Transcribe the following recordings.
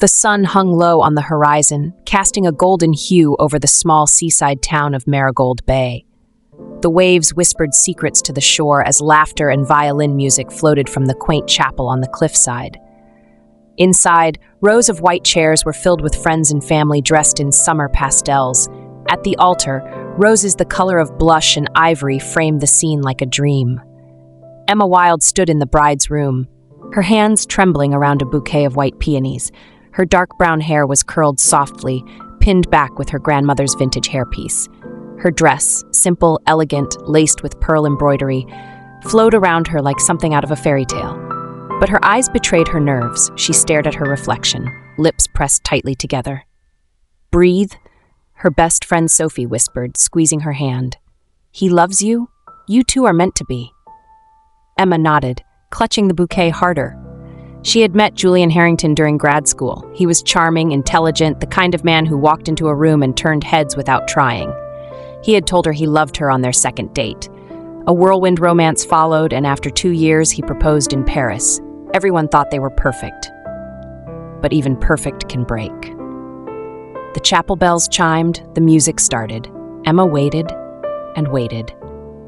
The sun hung low on the horizon, casting a golden hue over the small seaside town of Marigold Bay. The waves whispered secrets to the shore as laughter and violin music floated from the quaint chapel on the cliffside. Inside, rows of white chairs were filled with friends and family dressed in summer pastels. At the altar, roses the color of blush and ivory framed the scene like a dream. Emma Wilde stood in the bride's room, her hands trembling around a bouquet of white peonies. Her dark brown hair was curled softly, pinned back with her grandmother's vintage hairpiece. Her dress, simple, elegant, laced with pearl embroidery, flowed around her like something out of a fairy tale. But her eyes betrayed her nerves. She stared at her reflection, lips pressed tightly together. "Breathe," her best friend Sophie whispered, squeezing her hand. "He loves you. You two are meant to be." Emma nodded, clutching the bouquet harder. She had met Julian Harrington during grad school. He was charming, intelligent, the kind of man who walked into a room and turned heads without trying. He had told her he loved her on their second date. A whirlwind romance followed, and after 2 years, he proposed in Paris. Everyone thought they were perfect. But even perfect can break. The chapel bells chimed, the music started. Emma waited and waited.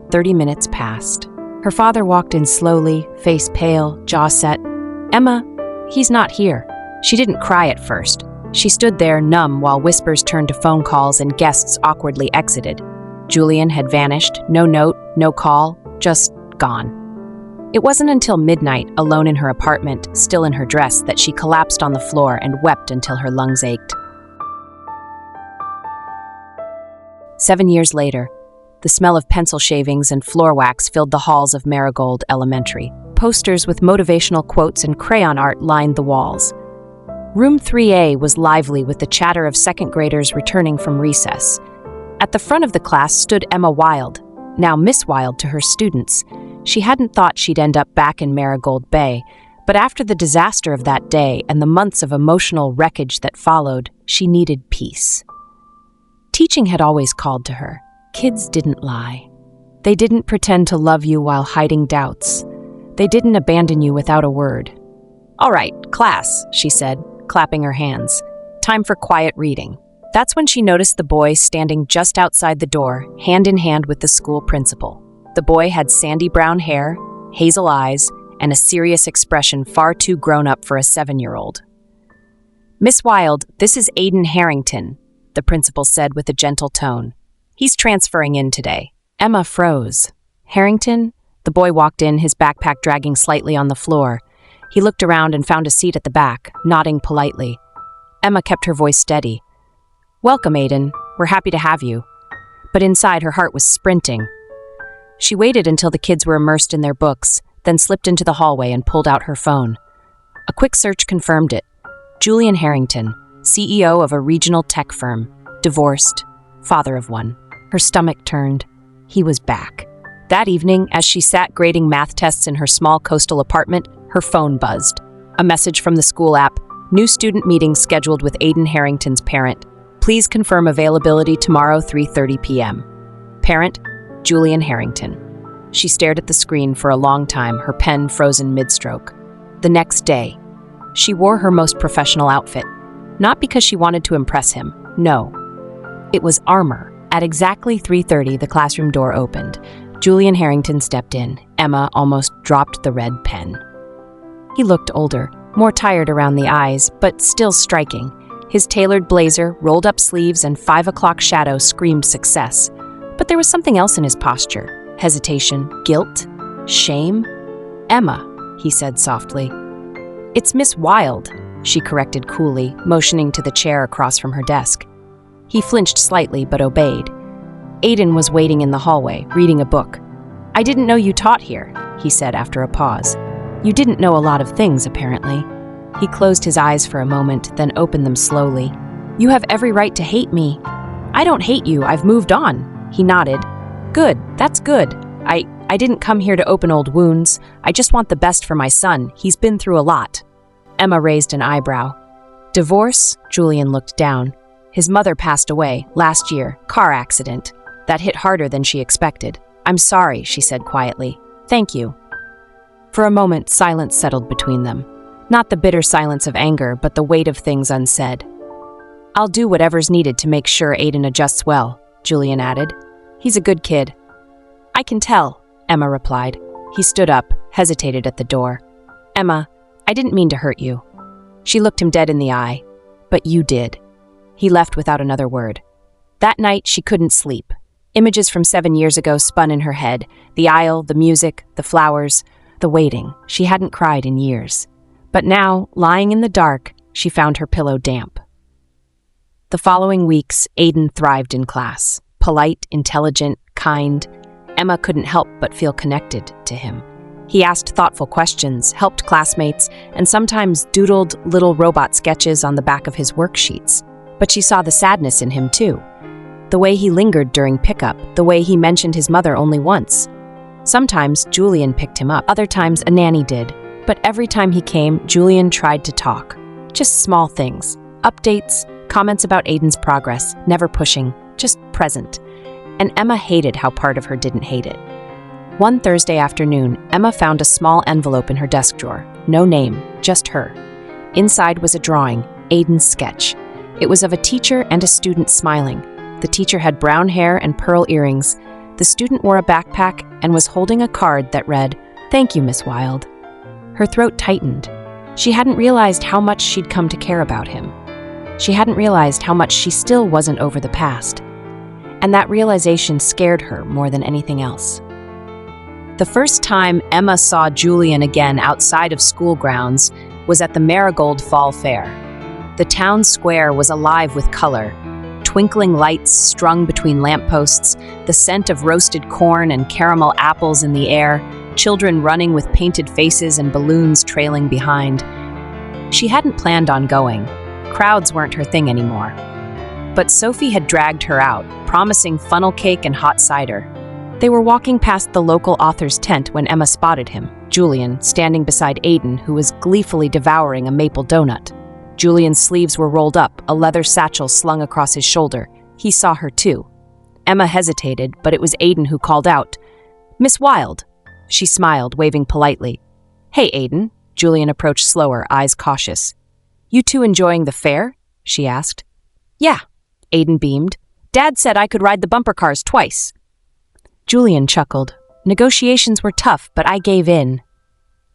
30 minutes passed. Her father walked in slowly, face pale, jaw set. "Emma, he's not here." She didn't cry at first. She stood there, numb, while whispers turned to phone calls and guests awkwardly exited. Julian had vanished, no note, no call, just gone. It wasn't until midnight, alone in her apartment, still in her dress, that she collapsed on the floor and wept until her lungs ached. 7 years later, the smell of pencil shavings and floor wax filled the halls of Marigold Elementary. Posters with motivational quotes and crayon art lined the walls. Room 3A was lively with the chatter of second graders returning from recess. At the front of the class stood Emma Wilde, now Miss Wilde to her students. She hadn't thought she'd end up back in Marigold Bay, but after the disaster of that day and the months of emotional wreckage that followed, she needed peace. Teaching had always called to her. Kids didn't lie. They didn't pretend to love you while hiding doubts. They didn't abandon you without a word. "All right, class," she said, clapping her hands. "Time for quiet reading." That's when she noticed the boy standing just outside the door, hand in hand with the school principal. The boy had sandy brown hair, hazel eyes, and a serious expression far too grown up for a 7-year-old. "Miss Wilde, this is Aiden Harrington," the principal said with a gentle tone. "He's transferring in today." Emma froze. "Harrington?" The boy walked in, his backpack dragging slightly on the floor. He looked around and found a seat at the back, nodding politely. Emma kept her voice steady. "Welcome, Aiden. We're happy to have you." But inside, her heart was sprinting. She waited until the kids were immersed in their books, then slipped into the hallway and pulled out her phone. A quick search confirmed it. Julian Harrington, CEO of a regional tech firm, divorced, father of one. Her stomach turned. He was back. That evening, as she sat grading math tests in her small coastal apartment, her phone buzzed. A message from the school app. "New student meeting scheduled with Aiden Harrington's parent. Please confirm availability tomorrow 3:30 p.m. Parent, Julian Harrington." She stared at the screen for a long time, her pen frozen mid-stroke. The next day, she wore her most professional outfit. Not because she wanted to impress him. No. It was armor. At exactly 3:30, the classroom door opened. Julian Harrington stepped in. Emma almost dropped the red pen. He looked older, more tired around the eyes, but still striking. His tailored blazer, rolled-up sleeves, and 5 o'clock shadow screamed success. But there was something else in his posture. Hesitation, guilt, shame. "Emma," he said softly. "It's Miss Wilde," she corrected coolly, motioning to the chair across from her desk. He flinched slightly but obeyed. Aiden was waiting in the hallway, reading a book. "I didn't know you taught here," he said after a pause. "You didn't know a lot of things, apparently." He closed his eyes for a moment, then opened them slowly. "You have every right to hate me." "I don't hate you, I've moved on." He nodded. "Good, that's good. I didn't come here to open old wounds. I just want the best for my son. He's been through a lot." Emma raised an eyebrow. "Divorce?" Julian looked down. "His mother passed away last year, car accident. That hit harder than she expected." "I'm sorry," she said quietly. "Thank you." For a moment, silence settled between them. Not the bitter silence of anger, but the weight of things unsaid. "I'll do whatever's needed to make sure Aiden adjusts well," Julian added. "He's a good kid." "I can tell," Emma replied. He stood up, hesitated at the door. "Emma, I didn't mean to hurt you." She looked him dead in the eye. "But you did." He left without another word. That night, she couldn't sleep. Images from 7 years ago spun in her head. The aisle, the music, the flowers, the waiting. She hadn't cried in years. But now, lying in the dark, she found her pillow damp. The following weeks, Aiden thrived in class. Polite, intelligent, kind. Emma couldn't help but feel connected to him. He asked thoughtful questions, helped classmates, and sometimes doodled little robot sketches on the back of his worksheets. But she saw the sadness in him, too. The way he lingered during pickup, the way he mentioned his mother only once. Sometimes Julian picked him up, other times a nanny did. But every time he came, Julian tried to talk. Just small things. Updates, comments about Aiden's progress, never pushing, just present. And Emma hated how part of her didn't hate it. One Thursday afternoon, Emma found a small envelope in her desk drawer. No name, just her. Inside was a drawing, Aiden's sketch. It was of a teacher and a student smiling. The teacher had brown hair and pearl earrings. The student wore a backpack and was holding a card that read, "Thank you, Miss Wilde." Her throat tightened. She hadn't realized how much she'd come to care about him. She hadn't realized how much she still wasn't over the past. And that realization scared her more than anything else. The first time Emma saw Julian again outside of school grounds was at the Marigold Fall Fair. The town square was alive with color. Twinkling lights strung between lampposts, the scent of roasted corn and caramel apples in the air, children running with painted faces and balloons trailing behind. She hadn't planned on going. Crowds weren't her thing anymore. But Sophie had dragged her out, promising funnel cake and hot cider. They were walking past the local author's tent when Emma spotted him, Julian, standing beside Aiden, who was gleefully devouring a maple donut. Julian's sleeves were rolled up, a leather satchel slung across his shoulder. He saw her too. Emma hesitated, but it was Aiden who called out, "Miss Wilde." She smiled, waving politely. "Hey, Aiden." Julian approached slower, eyes cautious. "You two enjoying the fair?" she asked. "Yeah," Aiden beamed. "Dad said I could ride the bumper cars twice." Julian chuckled. "Negotiations were tough, but I gave in."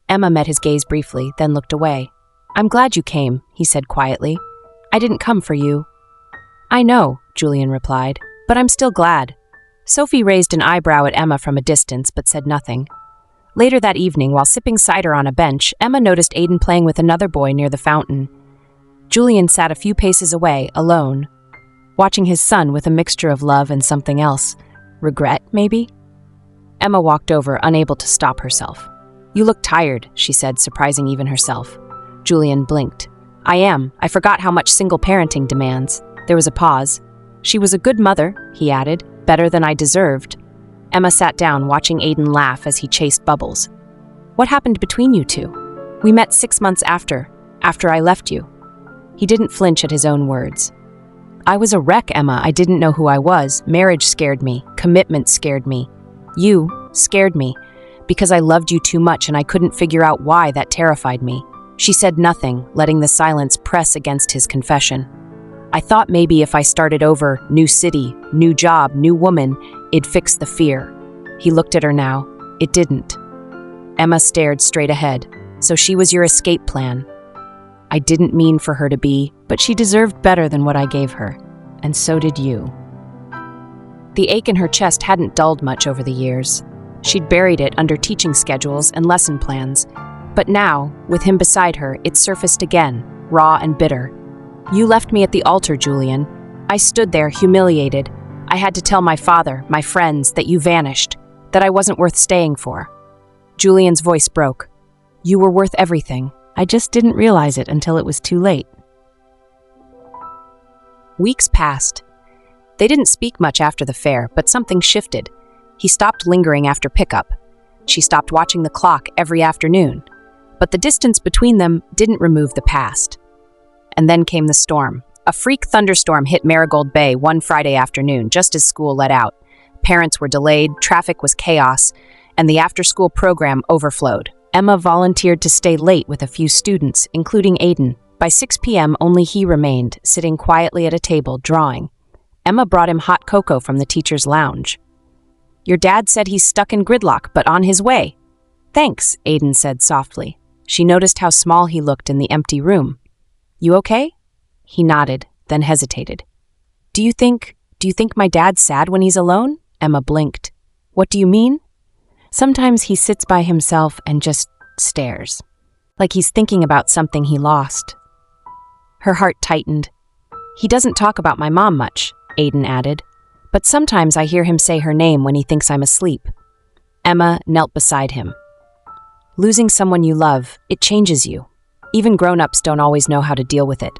Emma met his gaze briefly, then looked away. "I'm glad you came," he said quietly. "I didn't come for you." "I know," Julian replied, "but I'm still glad." Sophie raised an eyebrow at Emma from a distance, but said nothing. Later that evening, while sipping cider on a bench, Emma noticed Aiden playing with another boy near the fountain. Julian sat a few paces away, alone, watching his son with a mixture of love and something else. Regret, maybe? Emma walked over, unable to stop herself. "You look tired," she said, surprising even herself. Julian blinked. "I am. I forgot how much single parenting demands." There was a pause. "She was a good mother," he added, "better than I deserved." Emma sat down, watching Aiden laugh as he chased bubbles. "What happened between you two?" "We met 6 months after I left you." He didn't flinch at his own words. "I was a wreck, Emma. I didn't know who I was. Marriage scared me. Commitment scared me. You scared me because I loved you too much and I couldn't figure out why. That terrified me." She said nothing, letting the silence press against his confession. "I thought maybe if I started over, new city, new job, new woman, it'd fix the fear." He looked at her now. It didn't. Emma stared straight ahead. "So she was your escape plan." "I didn't mean for her to be, but she deserved better than what I gave her. And so did you." The ache in her chest hadn't dulled much over the years. She'd buried it under teaching schedules and lesson plans. But now, with him beside her, it surfaced again, raw and bitter. "You left me at the altar, Julian. I stood there, humiliated. I had to tell my father, my friends, that you vanished, that I wasn't worth staying for." Julian's voice broke. "You were worth everything. I just didn't realize it until it was too late." Weeks passed. They didn't speak much after the fair, but something shifted. He stopped lingering after pickup. She stopped watching the clock every afternoon. But the distance between them didn't remove the past. And then came the storm. A freak thunderstorm hit Marigold Bay one Friday afternoon, just as school let out. Parents were delayed, traffic was chaos, and the after-school program overflowed. Emma volunteered to stay late with a few students, including Aiden. By 6 p.m., only he remained, sitting quietly at a table, drawing. Emma brought him hot cocoa from the teacher's lounge. "Your dad said he's stuck in gridlock, but on his way." "Thanks," Aiden said softly. She noticed how small he looked in the empty room. "You okay?" He nodded, then hesitated. Do you think my dad's sad when he's alone?" Emma blinked. "What do you mean?" "Sometimes he sits by himself and just stares, like he's thinking about something he lost." Her heart tightened. "He doesn't talk about my mom much," Aiden added, "but sometimes I hear him say her name when he thinks I'm asleep." Emma knelt beside him. "Losing someone you love, it changes you. Even grown-ups don't always know how to deal with it."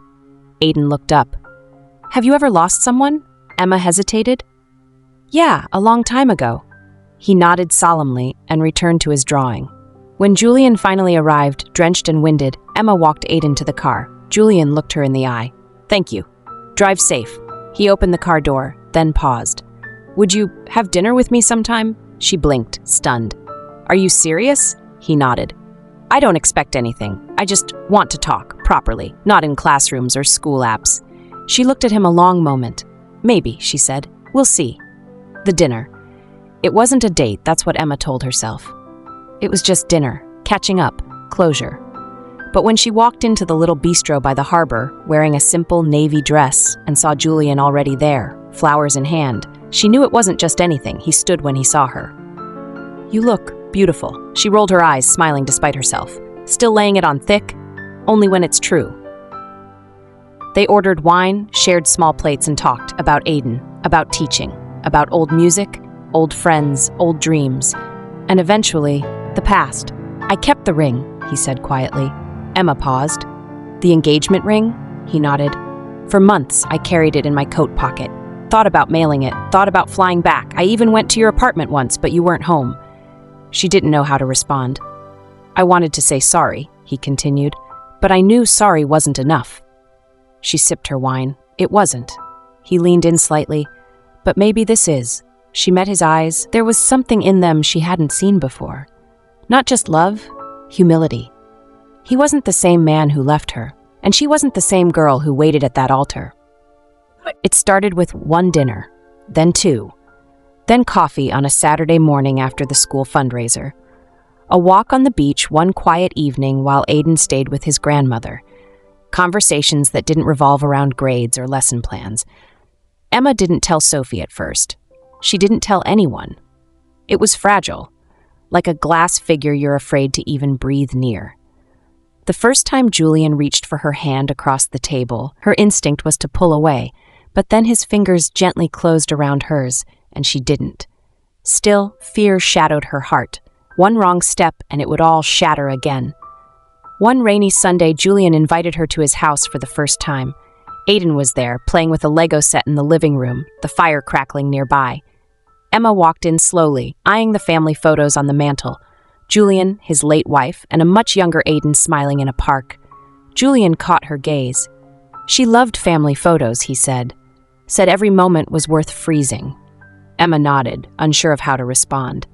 Aiden looked up. "Have you ever lost someone?" Emma hesitated. "Yeah, a long time ago." He nodded solemnly and returned to his drawing. When Julian finally arrived, drenched and winded, Emma walked Aiden to the car. Julian looked her in the eye. "Thank you. Drive safe." He opened the car door, then paused. "Would you have dinner with me sometime?" She blinked, stunned. "Are you serious?" He nodded. "I don't expect anything. I just want to talk, properly, not in classrooms or school apps." She looked at him a long moment. "Maybe," she said. "We'll see." The dinner. It wasn't a date, that's what Emma told herself. It was just dinner, catching up, closure. But when she walked into the little bistro by the harbor, wearing a simple navy dress, and saw Julian already there, flowers in hand, she knew it wasn't just anything. He stood when he saw her. "You look beautiful." She rolled her eyes, smiling despite herself. "Still laying it on thick? Only when it's true." They ordered wine, shared small plates, and talked about Aiden, about teaching, about old music, old friends, old dreams, and eventually, the past. "I kept the ring," he said quietly. Emma paused. "The engagement ring?" He nodded. "For months, I carried it in my coat pocket. Thought about mailing it, thought about flying back. I even went to your apartment once, but you weren't home." She didn't know how to respond. "I wanted to say sorry," he continued, "but I knew sorry wasn't enough." She sipped her wine. It wasn't. He leaned in slightly. "But maybe this is." She met his eyes. There was something in them she hadn't seen before. Not just love, humility. He wasn't the same man who left her, and she wasn't the same girl who waited at that altar. It started with one dinner, then two, then coffee on a Saturday morning after the school fundraiser. A walk on the beach one quiet evening while Aiden stayed with his grandmother. Conversations that didn't revolve around grades or lesson plans. Emma didn't tell Sophie at first. She didn't tell anyone. It was fragile, like a glass figure you're afraid to even breathe near. The first time Julian reached for her hand across the table, her instinct was to pull away, but then his fingers gently closed around hers, and she didn't. Still, fear shadowed her heart. One wrong step, and it would all shatter again. One rainy Sunday, Julian invited her to his house for the first time. Aiden was there, playing with a Lego set in the living room, the fire crackling nearby. Emma walked in slowly, eyeing the family photos on the mantel. Julian, his late wife, and a much younger Aiden smiling in a park. Julian caught her gaze. She loved family photos, he said. Said every moment was worth freezing. Emma nodded, unsure of how to respond.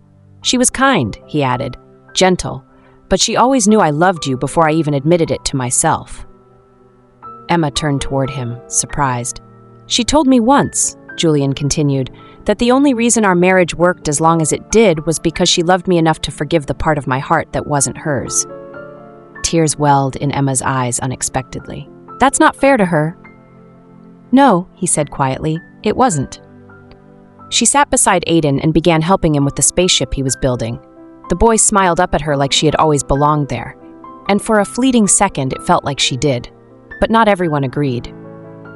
She was kind, he added, gentle, but she always knew I loved you before I even admitted it to myself. Emma turned toward him, surprised. She told me once, Julian continued, that the only reason our marriage worked as long as it did was because she loved me enough to forgive the part of my heart that wasn't hers. Tears welled in Emma's eyes unexpectedly. That's not fair to her. No, he said quietly, it wasn't. She sat beside Aiden and began helping him with the spaceship he was building. The boy smiled up at her like she had always belonged there, and for a fleeting second it felt like she did. But not everyone agreed.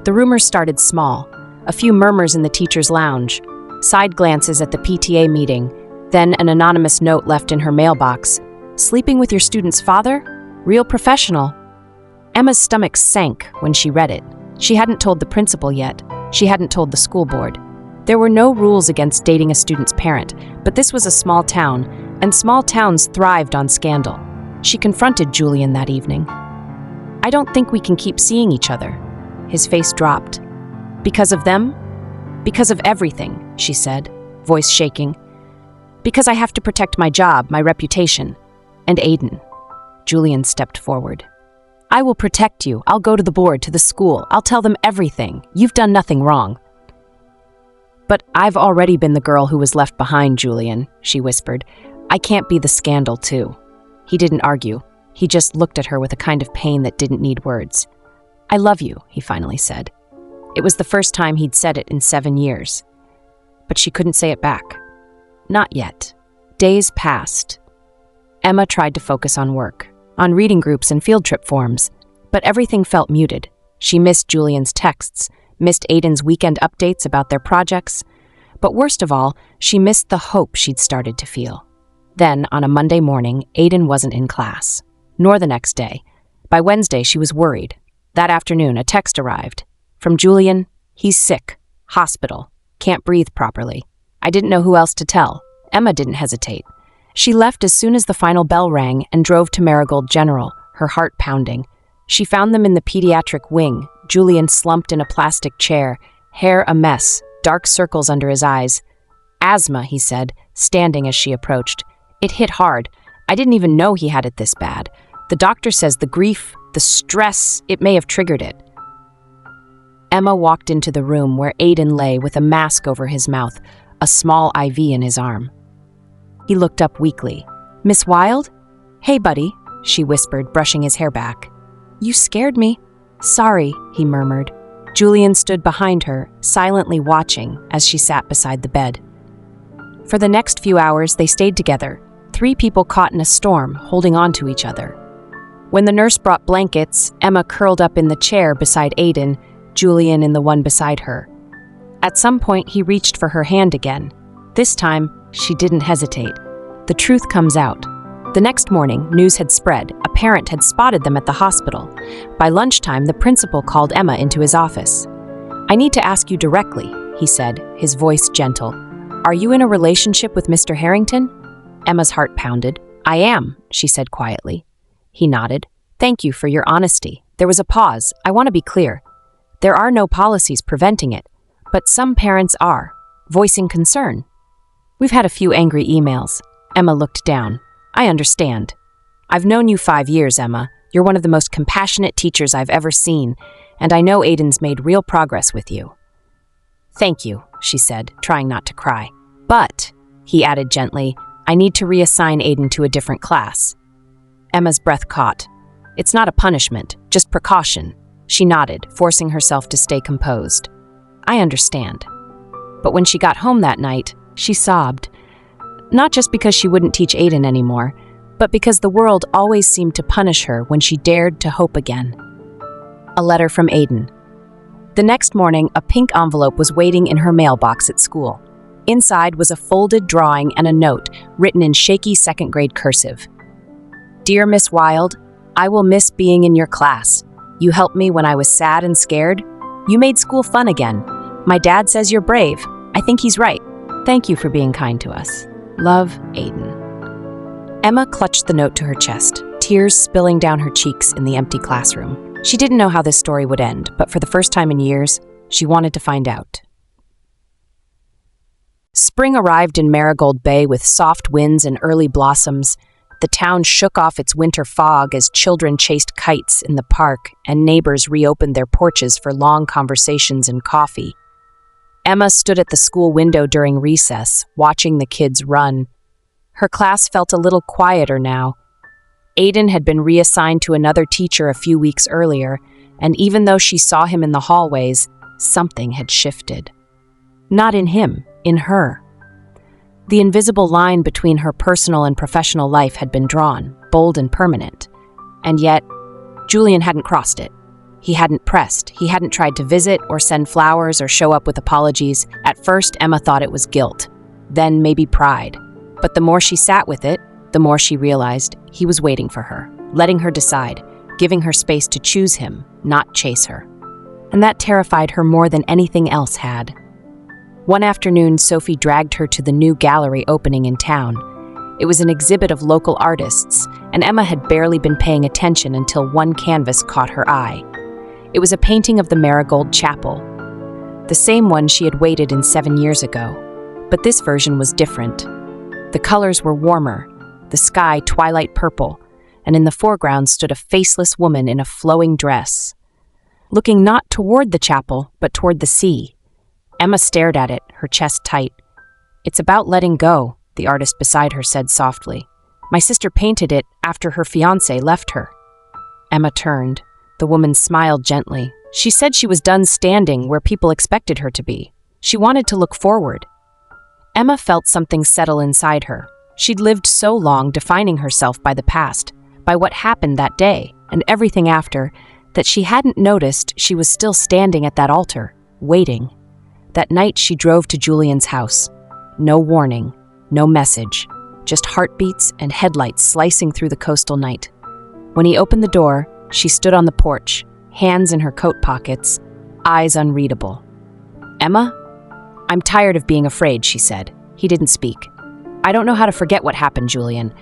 The rumors started small, a few murmurs in the teacher's lounge, side glances at the PTA meeting, then an anonymous note left in her mailbox. Sleeping with your student's father? Real professional. Emma's stomach sank when she read it. She hadn't told the principal yet. She hadn't told the school board. There were no rules against dating a student's parent, but this was a small town, and small towns thrived on scandal. She confronted Julian that evening. I don't think we can keep seeing each other. His face dropped. Because of them? Because of everything, she said, voice shaking. Because I have to protect my job, my reputation. And Aiden. Julian stepped forward. I will protect you. I'll go to the board, to the school. I'll tell them everything. You've done nothing wrong. But I've already been the girl who was left behind, Julian, she whispered. I can't be the scandal, too. He didn't argue. He just looked at her with a kind of pain that didn't need words. I love you, he finally said. It was the first time he'd said it in 7 years. But she couldn't say it back. Not yet. Days passed. Emma tried to focus on work, on reading groups and field trip forms, but everything felt muted. She missed Julian's texts, missed Aiden's weekend updates about their projects, but worst of all, she missed the hope she'd started to feel. Then, on a Monday morning, Aiden wasn't in class, nor the next day. By Wednesday, she was worried. That afternoon, a text arrived. From Julian, he's sick, hospital, can't breathe properly. I didn't know who else to tell. Emma didn't hesitate. She left as soon as the final bell rang and drove to Marigold General, her heart pounding. She found them in the pediatric wing, Julian slumped in a plastic chair, hair a mess, dark circles under his eyes. Asthma, he said, standing as she approached. It hit hard. I didn't even know he had it this bad. The doctor says the grief, the stress, it may have triggered it. Emma walked into the room where Aiden lay with a mask over his mouth, a small IV in his arm. He looked up weakly. Miss Wilde? Hey, buddy, she whispered, brushing his hair back. You scared me. Sorry, he murmured. Julian stood behind her, silently watching as she sat beside the bed. For the next few hours, they stayed together, 3 people caught in a storm, holding on to each other. When the nurse brought blankets, Emma curled up in the chair beside Aiden, Julian in the one beside her. At some point, he reached for her hand again. This time, she didn't hesitate. The truth comes out. The next morning, news had spread. A parent had spotted them at the hospital. By lunchtime, the principal called Emma into his office. I need to ask you directly, he said, his voice gentle. Are you in a relationship with Mr. Harrington? Emma's heart pounded. I am, she said quietly. He nodded. Thank you for your honesty. There was a pause. I want to be clear. There are no policies preventing it, but some parents are, voicing concern. We've had a few angry emails. Emma looked down. I understand. I've known you 5 years, Emma. You're one of the most compassionate teachers I've ever seen, and I know Aiden's made real progress with you. Thank you, she said, trying not to cry. But, he added gently, I need to reassign Aiden to a different class. Emma's breath caught. It's not a punishment, just precaution. She nodded, forcing herself to stay composed. I understand. But when she got home that night, she sobbed. Not just because she wouldn't teach Aiden anymore, but because the world always seemed to punish her when she dared to hope again. A letter from Aiden. The next morning, a pink envelope was waiting in her mailbox at school. Inside was a folded drawing and a note written in shaky second-grade cursive. Dear Miss Wilde, I will miss being in your class. You helped me when I was sad and scared. You made school fun again. My dad says you're brave. I think he's right. Thank you for being kind to us. Love, Aiden. Emma clutched the note to her chest, tears spilling down her cheeks in the empty classroom. She didn't know how this story would end, but for the first time in years, she wanted to find out. Spring arrived in Marigold Bay with soft winds and early blossoms. The town shook off its winter fog as children chased kites in the park and neighbors reopened their porches for long conversations and coffee. Emma stood at the school window during recess, watching the kids run. Her class felt a little quieter now. Aiden had been reassigned to another teacher a few weeks earlier, and even though she saw him in the hallways, something had shifted. Not in him, in her. The invisible line between her personal and professional life had been drawn, bold and permanent. And yet, Julian hadn't crossed it. He hadn't pressed. He hadn't tried to visit or send flowers or show up with apologies. At first, Emma thought it was guilt, then maybe pride. But the more she sat with it, the more she realized he was waiting for her, letting her decide, giving her space to choose him, not chase her. And that terrified her more than anything else had. One afternoon, Sophie dragged her to the new gallery opening in town. It was an exhibit of local artists, and Emma had barely been paying attention until one canvas caught her eye. It was a painting of the Marigold Chapel, the same one she had waited in 7 years ago. But this version was different. The colors were warmer, the sky twilight purple, and in the foreground stood a faceless woman in a flowing dress, looking not toward the chapel, but toward the sea. Emma stared at it, her chest tight. "It's about letting go," the artist beside her said softly. "My sister painted it after her fiancé left her." Emma turned. The woman smiled gently. She said she was done standing where people expected her to be. She wanted to look forward. Emma felt something settle inside her. She'd lived so long defining herself by the past, by what happened that day and everything after, that she hadn't noticed she was still standing at that altar, waiting. That night she drove to Julian's house. No warning, no message, just heartbeats and headlights slicing through the coastal night. When he opened the door, she stood on the porch, hands in her coat pockets, eyes unreadable. "Emma? I'm tired of being afraid," she said. He didn't speak. "I don't know how to forget what happened, Julian.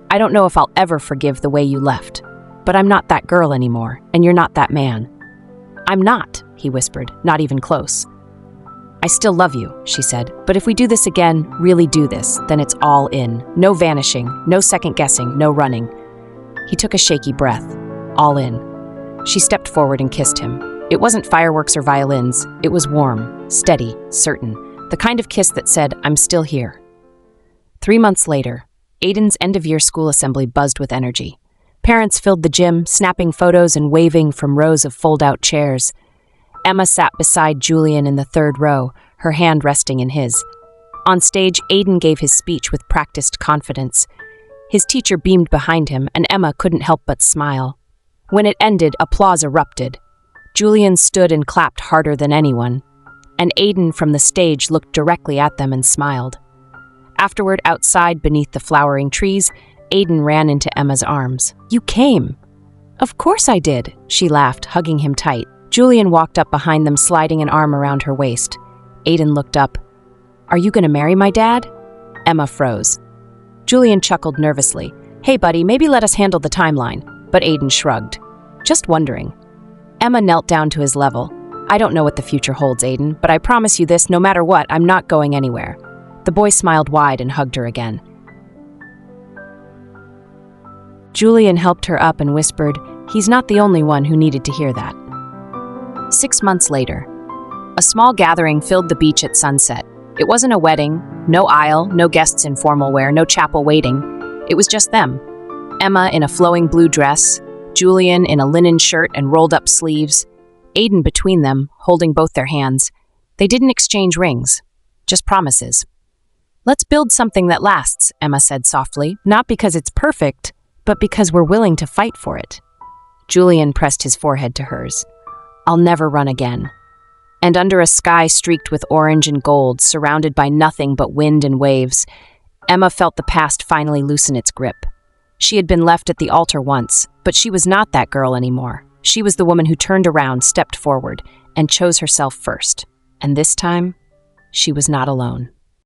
I don't know if I'll ever forgive the way you left. But I'm not that girl anymore, and you're not that man." "I'm not," he whispered, not even close. "I still love you," she said, "but if we do this again, really do this, then it's all in. No vanishing, no second guessing, no running." He took a shaky breath. All in. She stepped forward and kissed him. It wasn't fireworks or violins. It was warm, steady, certain. The kind of kiss that said, "I'm still here." 3 months later, Aiden's end-of-year school assembly buzzed with energy. Parents filled the gym, snapping photos and waving from rows of fold-out chairs. Emma sat beside Julian in the third row, her hand resting in his. On stage, Aiden gave his speech with practiced confidence. His teacher beamed behind him, and Emma couldn't help but smile. When it ended, applause erupted. Julian stood and clapped harder than anyone, and Aiden from the stage looked directly at them and smiled. Afterward, outside beneath the flowering trees, Aiden ran into Emma's arms. "You came." "Of course I did," she laughed, hugging him tight. Julian walked up behind them, sliding an arm around her waist. Aiden looked up. "Are you going to marry my dad?" Emma froze. Julian chuckled nervously. "Hey, buddy, maybe let us handle the timeline." But Aiden shrugged. "Just wondering." Emma knelt down to his level. "I don't know what the future holds, Aiden, but I promise you this, no matter what, I'm not going anywhere." The boy smiled wide and hugged her again. Julian helped her up and whispered, "He's not the only one who needed to hear that." 6 months later, a small gathering filled the beach at sunset. It wasn't a wedding, no aisle, no guests in formal wear, no chapel waiting. It was just them. Emma in a flowing blue dress, Julian in a linen shirt and rolled-up sleeves, Aiden between them, holding both their hands. They didn't exchange rings, just promises. "Let's build something that lasts," Emma said softly, "not because it's perfect, but because we're willing to fight for it." Julian pressed his forehead to hers. "I'll never run again." And under a sky streaked with orange and gold, surrounded by nothing but wind and waves, Emma felt the past finally loosen its grip. She had been left at the altar once, but she was not that girl anymore. She was the woman who turned around, stepped forward, and chose herself first. And this time, she was not alone.